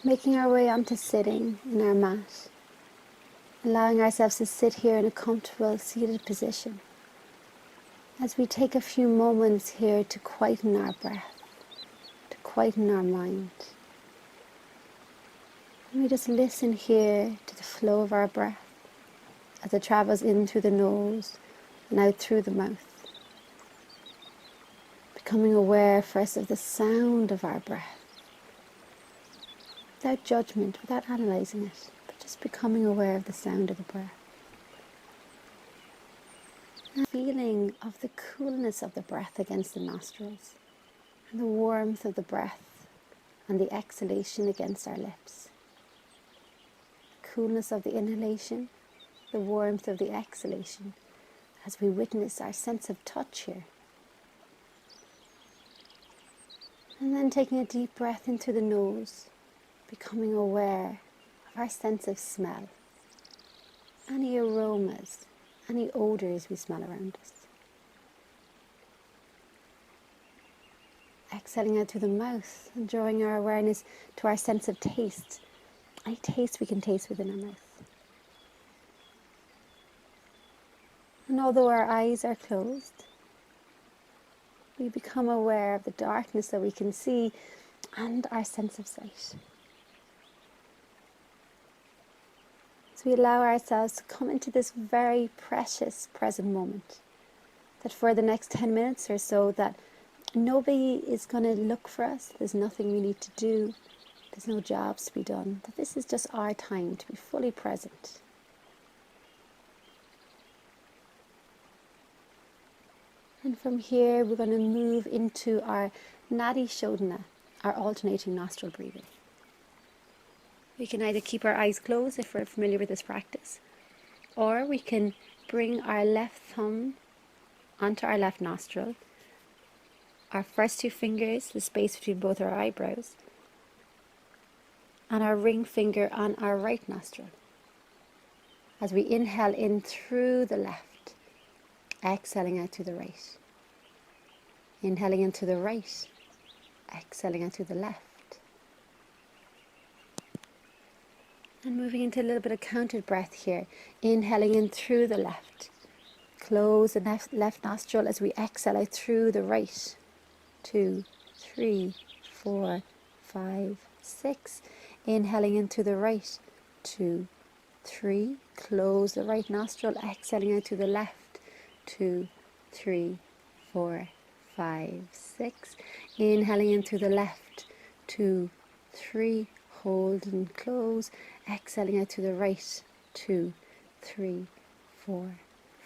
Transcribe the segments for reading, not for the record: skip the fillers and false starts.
Making our way onto sitting in our mat, allowing ourselves to sit here in a comfortable seated position as we take a few moments here to quieten our breath, to quieten our mind. And we just listen here to the flow of our breath as it travels in through the nose and out through the mouth. Becoming aware first of the sound of our breath, without judgment, without analysing it, but just becoming aware of the sound of the breath. And feeling of the coolness of the breath against the nostrils, and the warmth of the breath and the exhalation against our lips. The coolness of the inhalation, the warmth of the exhalation, as we witness our sense of touch here. And then taking a deep breath into the nose, becoming aware of our sense of smell, any aromas, any odours we smell around us. Exhaling out through the mouth and drawing our awareness to our sense of taste, any taste we can taste within our mouth. And although our eyes are closed, we become aware of the darkness that we can see and our sense of sight. So we allow ourselves to come into this very precious present moment. That for the next 10 minutes or so, that nobody is going to look for us. There's nothing we need to do. There's no jobs to be done. That this is just our time to be fully present. And from here, we're going to move into our Nadi Shodhana, our alternating nostril breathing. We can either keep our eyes closed if we're familiar with this practice, or we can bring our left thumb onto our left nostril, our first two fingers, the space between both our eyebrows, and our ring finger on our right nostril. As we inhale in through the left, exhaling out to the right. Inhaling into the right, exhaling out to the left. And moving into a little bit of counted breath here. Inhaling in through the left. Close the left nostril as we exhale out through the right. 2, 3, 4, 5, 6. Inhaling into the right. 2, 3. Close the right nostril. Exhaling out to the left. 2, 3, 4, 5, 6. Inhaling into the left. 2, 3. Hold and close. Exhaling out to the right. 2, 3, 4,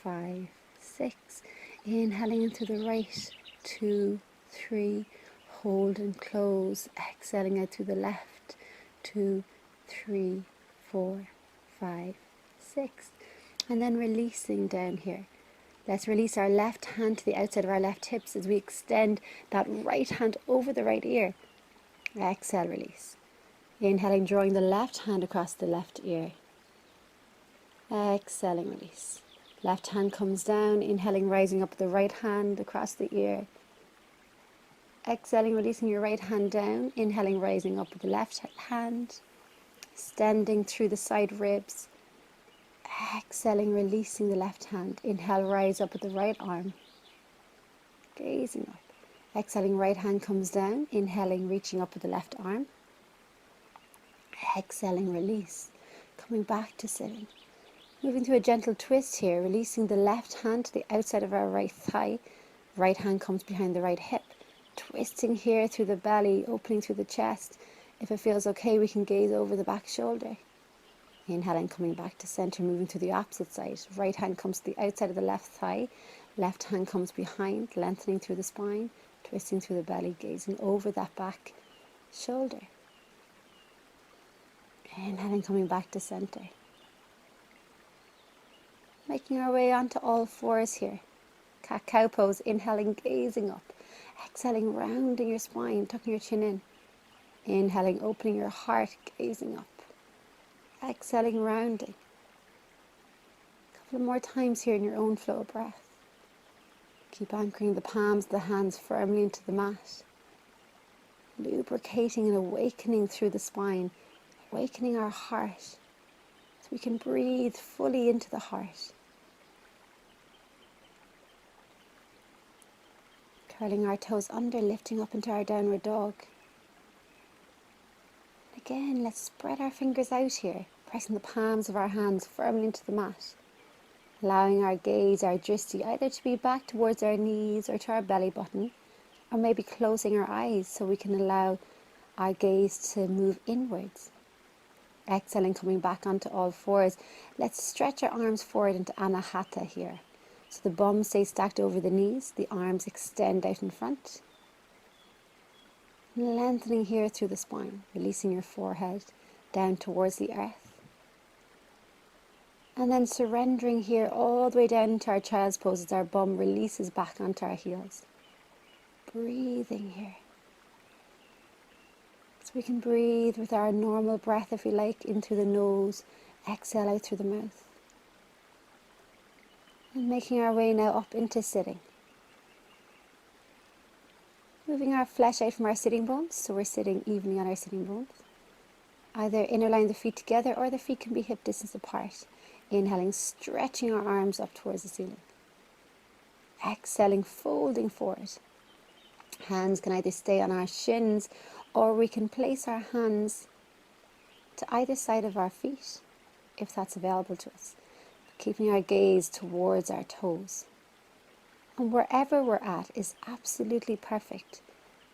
5, 6. Inhaling into the right. 2, 3. Hold and close. Exhaling out to the left. 2, 3, 4, 5, 6. And then releasing down here. Let's release our left hand to the outside of our left hips as we extend that right hand over the right ear. Exhale, release. Inhaling, drawing the left hand across the left ear. Exhaling, release. Left hand comes down, inhaling, rising up the right hand across the ear. Exhaling, releasing your right hand down, inhaling, rising up with the left hand. Extending through the side ribs. Exhaling, releasing the left hand. Inhale, rise up with the right arm. Gazing up. Exhaling, right hand comes down. Inhaling, reaching up with the left arm. Exhaling, release. Coming back to sitting. Moving to a gentle twist here, releasing the left hand to the outside of our right thigh. Right hand comes behind the right hip. Twisting here through the belly, opening through the chest. If it feels okay, we can gaze over the back shoulder. Inhaling, coming back to center, moving to the opposite side. Right hand comes to the outside of the left thigh. Left hand comes behind, lengthening through the spine, twisting through the belly, gazing over that back shoulder. Inhaling, coming back to center. Making our way onto all fours here. Cat-cow pose, inhaling, gazing up. Exhaling, rounding your spine, tucking your chin in. Inhaling, opening your heart, gazing up. Exhaling, rounding. A couple of more times here in your own flow of breath. Keep anchoring the palms of the hands firmly into the mat. lubricating and awakening through the spine, awakening our heart so we can breathe fully into the heart. Curling our toes under, lifting up into our downward dog. Again, let's spread our fingers out here, pressing the palms of our hands firmly into the mat, allowing our gaze, our drishti, either to be back towards our knees or to our belly button, or maybe closing our eyes so we can allow our gaze to move inwards. Exhaling, coming back onto all fours. Let's stretch our arms forward into Anahata here. So the bum stays stacked over the knees, the arms extend out in front. Lengthening here through the spine, releasing your forehead down towards the earth. And then surrendering here all the way down into our child's pose as our bum releases back onto our heels. Breathing here. So we can breathe with our normal breath, if we like, in through the nose, exhale out through the mouth. And making our way now up into sitting. Moving our flesh out from our sitting bones, so we're sitting evenly on our sitting bones. Either interline the feet together or the feet can be hip distance apart. Inhaling, stretching our arms up towards the ceiling. Exhaling, folding forward. Hands can either stay on our shins or we can place our hands to either side of our feet, if that's available to us. Keeping our gaze towards our toes. And wherever we're at is absolutely perfect.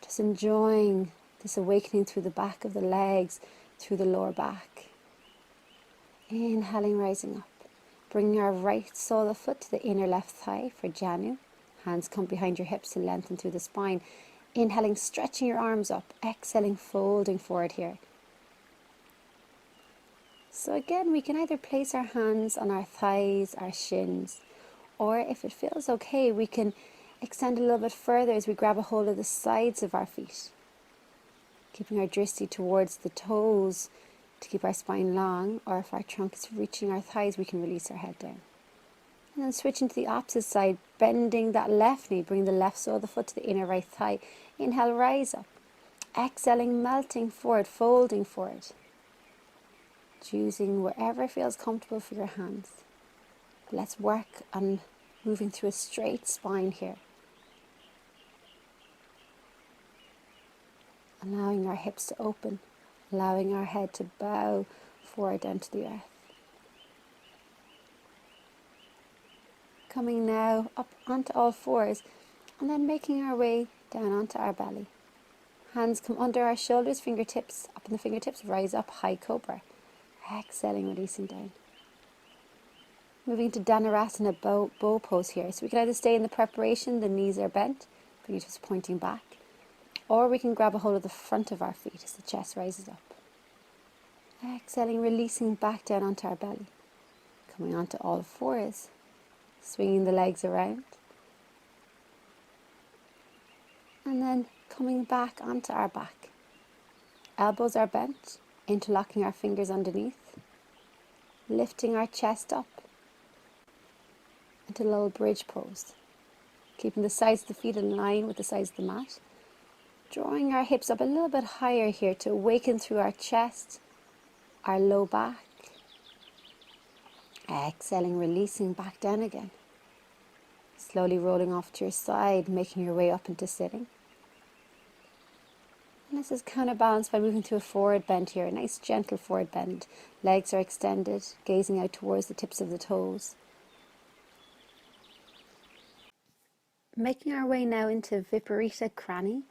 Just enjoying this awakening through the back of the legs, through the lower back. Inhaling, rising up. Bringing our right sole of foot to the inner left thigh for Janu. Hands come behind your hips to lengthen through the spine. Inhaling, stretching your arms up. Exhaling, folding forward here. So again, we can either place our hands on our thighs, our shins, or if it feels okay, we can extend a little bit further as we grab a hold of the sides of our feet. Keeping our drishti towards the toes to keep our spine long, or if our trunk is reaching our thighs, we can release our head down. And then switching to the opposite side, bending that left knee, bring the left sole of the foot to the inner right thigh. Inhale, rise up. Exhaling, melting forward, folding forward. Choosing wherever feels comfortable for your hands. Let's work on moving through a straight spine here. Allowing our hips to open, allowing our head to bow forward down to the earth. Coming now up onto all fours and then making our way down onto our belly. Hands come under our shoulders, fingertips, up in the fingertips, rise up, high cobra. Exhaling, releasing down. Moving to Dhanurasana, bow pose here. So we can either stay in the preparation, the knees are bent, fingertips pointing back, or we can grab a hold of the front of our feet as the chest rises up. Exhaling, releasing back down onto our belly. Coming onto all fours, swinging the legs around. And then coming back onto our back. Elbows are bent, interlocking our fingers underneath, lifting our chest up into a little bridge pose, keeping the sides of the feet in line with the sides of the mat, drawing our hips up a little bit higher here to awaken through our chest, our low back. Exhaling, releasing back down again, slowly rolling off to your side, making your way up into sitting. And this is counterbalanced by moving to a forward bend here, a nice gentle forward bend. Legs are extended, gazing out towards the tips of the toes. Making our way now into Vipariti Krani,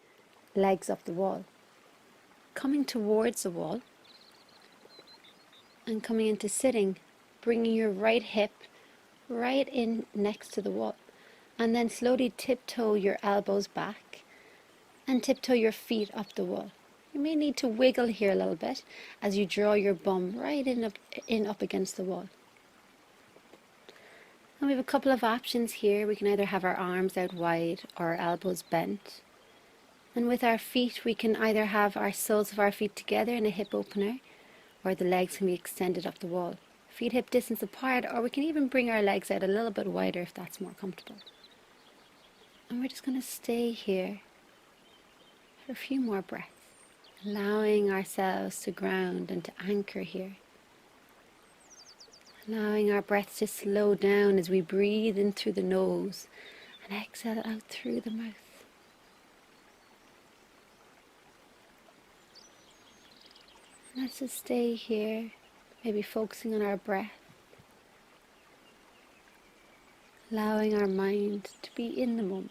legs up the wall. Coming towards the wall and coming into sitting, bringing your right hip right in next to the wall. And then slowly tiptoe your elbows back and tiptoe your feet up the wall. You may need to wiggle here a little bit as you draw your bum right in up against the wall. And we have a couple of options here. We can either have our arms out wide or our elbows bent. And with our feet, we can either have our soles of our feet together in a hip opener, or the legs can be extended up the wall. Feet hip distance apart, or we can even bring our legs out a little bit wider if that's more comfortable. And we're just going to stay here for a few more breaths. allowing ourselves to ground and to anchor here. Allowing our breath to slow down as we breathe in through the nose and exhale out through the mouth. Let's just stay here, maybe focusing on our breath, allowing our mind to be in the moment.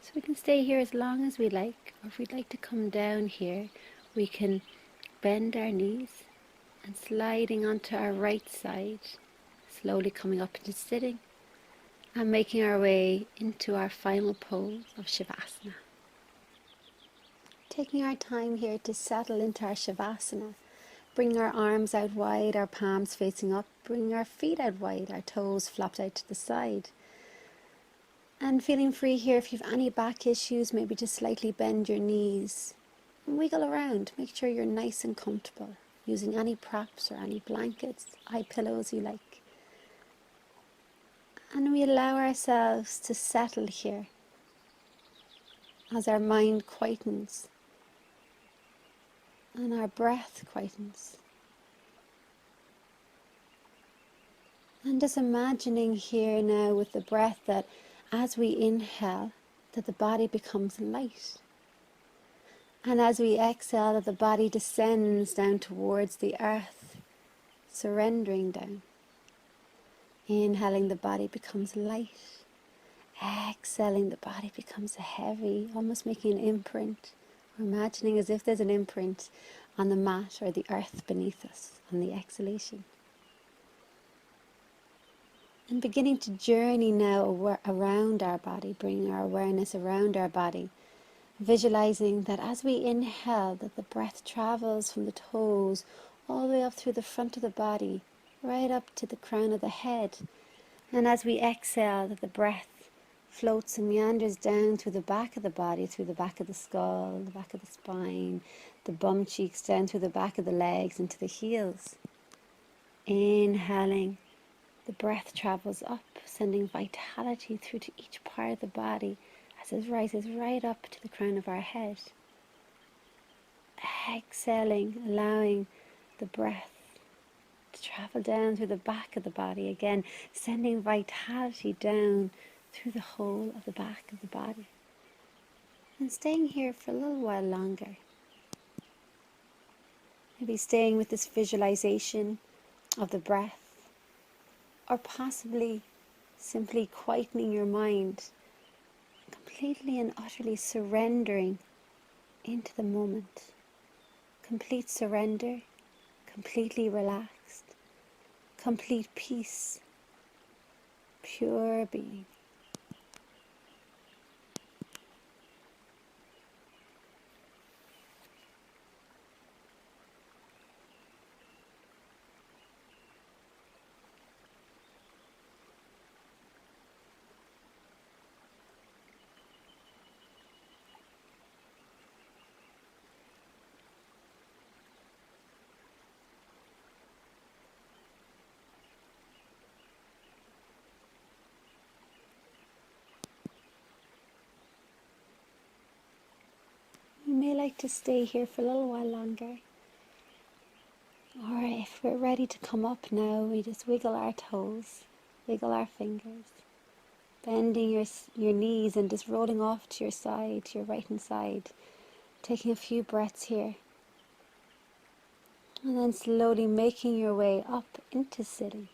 So we can stay here as long as we like, or if we'd like to come down here, we can bend our knees and sliding onto our right side, slowly coming up into sitting and making our way into our final pose of Shavasana. Taking our time here to settle into our Shavasana, bring our arms out wide, our palms facing up, bring our feet out wide, our toes flopped out to the side. And feeling free here, if you have any back issues, maybe just slightly bend your knees. And wiggle around, make sure you're nice and comfortable, using any props or any blankets, eye pillows you like. And we allow ourselves to settle here as our mind quietens and our breath quietens. And just imagining here now with the breath that as we inhale, that the body becomes light. And as we exhale, that the body descends down towards the earth, surrendering down. Inhaling, the body becomes light. Exhaling, the body becomes heavy, almost making an imprint. We're imagining as if there's an imprint on the mat or the earth beneath us on the exhalation. And beginning to journey now around our body, bringing our awareness around our body, visualizing that as we inhale, that the breath travels from the toes all the way up through the front of the body, right up to the crown of the head. And as we exhale, that the breath floats and meanders down through the back of the body, through the back of the skull, the back of the spine, the bum cheeks, down through the back of the legs into the heels. Inhaling, the breath travels up, sending vitality through to each part of the body as it rises right up to the crown of our head. Exhaling, allowing the breath to travel down through the back of the body, again sending vitality down through the whole of the back of the body. And staying here for a little while longer. Maybe staying with this visualization of the breath, or possibly simply quietening your mind, completely and utterly surrendering into the moment. Complete surrender, completely relaxed, complete peace, pure being. You may like to stay here for a little while longer. Or if we're ready to come up now, we just wiggle our toes, wiggle our fingers, bending your knees and just rolling off to your side, to your right hand side, taking a few breaths here. And then slowly making your way up into sitting.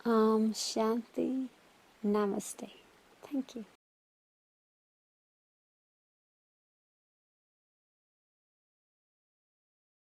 Shanti, Namaste. Thank you.